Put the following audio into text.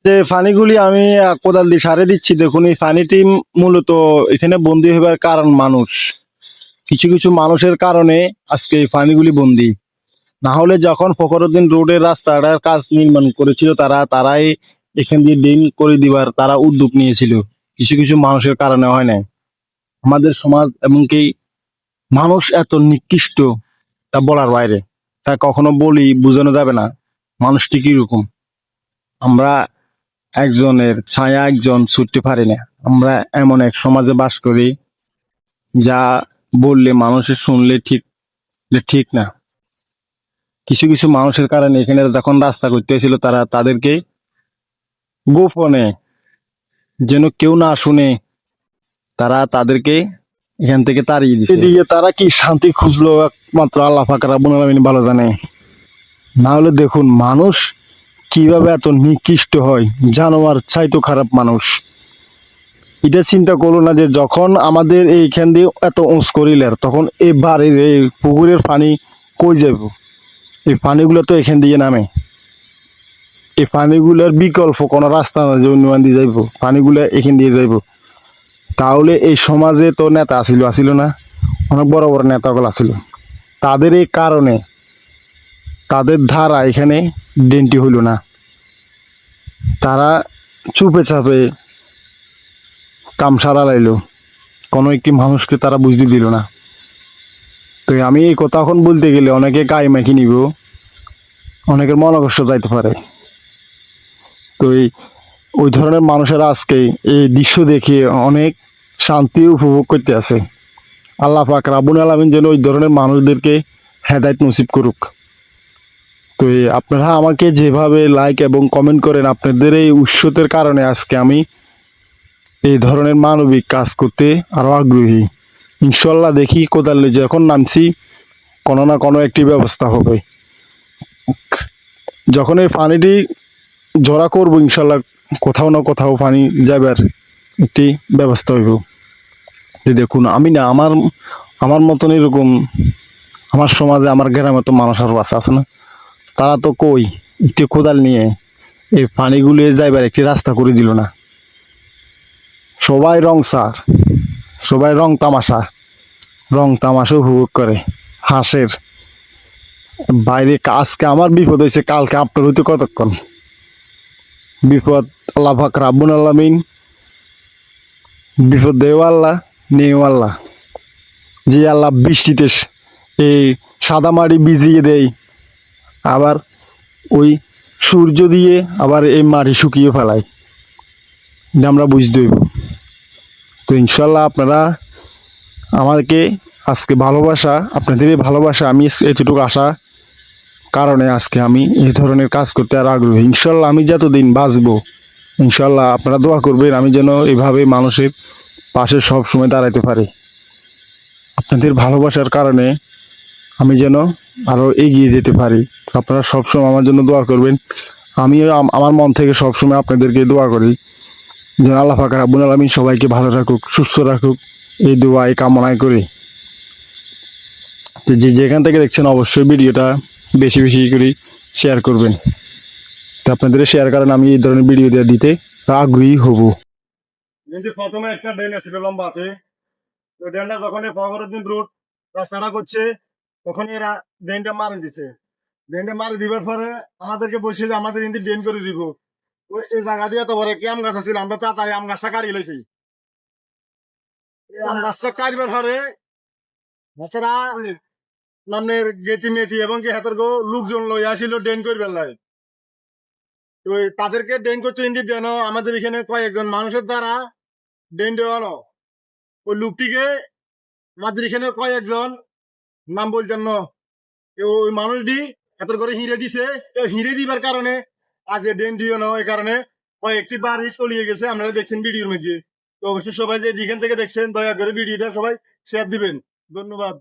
যে পানিগুলি আমি কোদাল দিয়ে সারে দিচ্ছি, দেখুন এই পানিটি মূলত এখানে বন্দি হবার কারণ মানুষ। কিছু কিছু মানুষের কারণে আজকে এই পানিগুলি বন্দি। না হলে যখন ফখরুদ্দিন রোডের রাস্তাটার কাজ নির্মাণ করেছিল তারাই এখান দিয়ে ড্রেন করে দিবার তারা উদ্যোগ নিয়েছিল। কিছু কিছু মানুষের কারণে হয় না। আমাদের সমাজ এমনকি মানুষ এত নিকৃষ্ট তা বলার বাইরে। তা কখনো বলি বোঝানো যাবে না মানুষটি কিরকম। আমরা একজনের ছায়া একজন ছুটতে পারি না। আমরা এমন এক সমাজে বাস করি যা বললে মানুষের শুনলে ঠিক না। কিছু কিছু মানুষের কারণে এখানে যখন রাস্তা করতে হয়েছিল তাদেরকে গোপনে যেন কেউ না শুনে তাদেরকে এখান থেকে তাড়িয়ে দিচ্ছে। এদিকে তারা কি শান্তি খুঁজলো একমাত্র আল্লাহ পাক রব্বুল আলামিন ভালো জানে। না হলে দেখুন মানুষ কিভাবে এত নিকৃষ্ট হয়, জানোয়ার চাইতো খারাপ মানুষ। এটা চিন্তা করলো না যে যখন আমাদের এইখান দিয়ে এত উঁচ করিলের তখন এই বাড়ির এই পুকুরের পানি কই যাব? এই পানিগুলো তো এখান দিয়ে নামে। এই পানিগুলোর বিকল্প কোনো রাস্তা না যে অন্য দিয়ে যাইব, পানিগুলো এখান দিয়ে যাইব। তাহলে এই সমাজে তো নেতা আসিল না, অনেক বড় বড় নেতাগুলো আসিল। তাদের এই কারণে তাদের ধারা এখানে ডেন্টি হইল না। তারা চুপে চাপে কাম সারা লাইল, কোনো একটি মানুষকে তারা বুঝতে দিল না। তো আমি এই কথা এখন বলতে গেলে অনেকে গায়ে মেখে নিব, অনেকের মন কষ্ট যাইতে পারে। তো ওই ধরনের মানুষেরা আজকে এই দৃশ্য দেখে অনেক শান্তি উপভোগ করতে আছে। আল্লাহ পাক রব্বুল আলামিন যেন ওই ধরনের মানুষদেরকে হেদায়েত নসিব করুক। তো আপনারা আমাকে যেভাবে লাইক এবং কমেন্ট করেন, আপনাদের এই উৎসতের কারণে আজকে আমি এই ধরনের মানবিক কাজ করতে আরও আগ্রহী। ইনশাল্লাহ দেখি কোদালে যখন নামছি কোনো না কোনো একটি ব্যবস্থা হবে। যখন এই পানিটি জড়া করবো ইনশাল্লাহ কোথাও না কোথাও পানি যাবার একটি ব্যবস্থা হইব। যে দেখুন আমি না আমার মতন এরকম আমার সমাজে আমার গ্রামে তো মানুষ আরও আছে না, তারা তো কই একটি কোদাল নিয়ে এই পানিগুলি যাইবার একটি রাস্তা করে দিল না। সবাই রং সার, সবাই রং তামাশা উপভোগ করে, হাঁসের বাইরে। আজকে আমার বিপদ হয়েছে, কালকে আপনার হইতে কতক্ষণ বিপদ। আল্লাহ পাক রব্বুল আলামিন বিপদ দেও আল্লাহ, নেও আল্লাহ। যে আল্লাহ বৃষ্টিতে এই সাদা মাটি ভিজিয়ে দেয়, আবার ওই সূর্য দিয়ে আবার এই মাটি শুকিয়ে ফেলায়, এটা আমরা বুঝতে হইব। তো ইনশাল্লাহ আপনারা আমাকে আজকে ভালোবাসা, আপনাদের এই ভালোবাসা আমি এতটুকু আশা কারণে আজকে আমি এই ধরনের কাজ করতে আর আগ্রহী। ইনশাল্লাহ আমি যতদিন বাঁচবো ইনশাল্লাহ আপনারা দোয়া করবেন আমি যেন এইভাবে মানুষের পাশে সব সময় দাঁড়াইতে পারি। আপনাদের ভালোবাসার কারণে আমি যেন আরও এগিয়ে যেতে পারি। তো আপনারা সবসময় আমার জন্য দোয়া করবেন। আমিও আমার মন থেকে সবসময় আপনাদেরকে দোয়া করি যেন আল্লাহ পাক রব্বুল আলামিন সবাইকে ভালো রাখুক, সুস্থ রাখুক, এই দোয়া এই কামনায় করি। তো যেখান থেকে দেখছেন অবশ্যই ভিডিওটা বেশি বেশি করে শেয়ার করবেন। তো আপনাদের শেয়ার কারণে আমি এই ধরনের ভিডিও দিতে আগ্রহী হব। প্রথমে একটা ড্রেন আছে লম্বাতে, তো ড্রেনটা যখন ফখরুদ্দিন রোড রাস্তাটা করছে তখন এরা ড্রেনটা মারি দিতে, ড্রেনটা মারি দিবার পরে আমাদেরকে বলছে যে আমাদের কিন্তু ড্রেন করে দিব। ওই এই জায়গা দিয়ে এত বড় কি আম গাছ আছিল, আমরা তাড়াতাড়ি আম গাছটা কাটিয়ে লইছি। আম গাছটা কাটবার পরে বাচ্চারা নামের গেছি মেথি এবং যে হাতের লোকজন লই আসিল ড্রেন করবার লাই। ওই তাদেরকে ড্রেন করতে ইঙ্গিত দেন আমাদের এখানে কয়েকজন মানুষের দ্বারা ড্রেন দেওয়ানো। ওই লোকটিকে আমাদের এখানে কয়েকজন নাম বলতেন না, ওই মানুষটি এত করে হিরে দিছে। হিরে দিবার কারণে আজ ড্রেন দিও না, এই কারণে কয়েকটি বাড়ি চলিয়ে গেছে, আপনারা দেখছেন ভিডিওর মধ্যে। তো অবশ্যই সবাই যে যেখান থেকে দেখছেন দয়া করে ভিডিওটা সবাই শেয়ার দিবেন। ধন্যবাদ।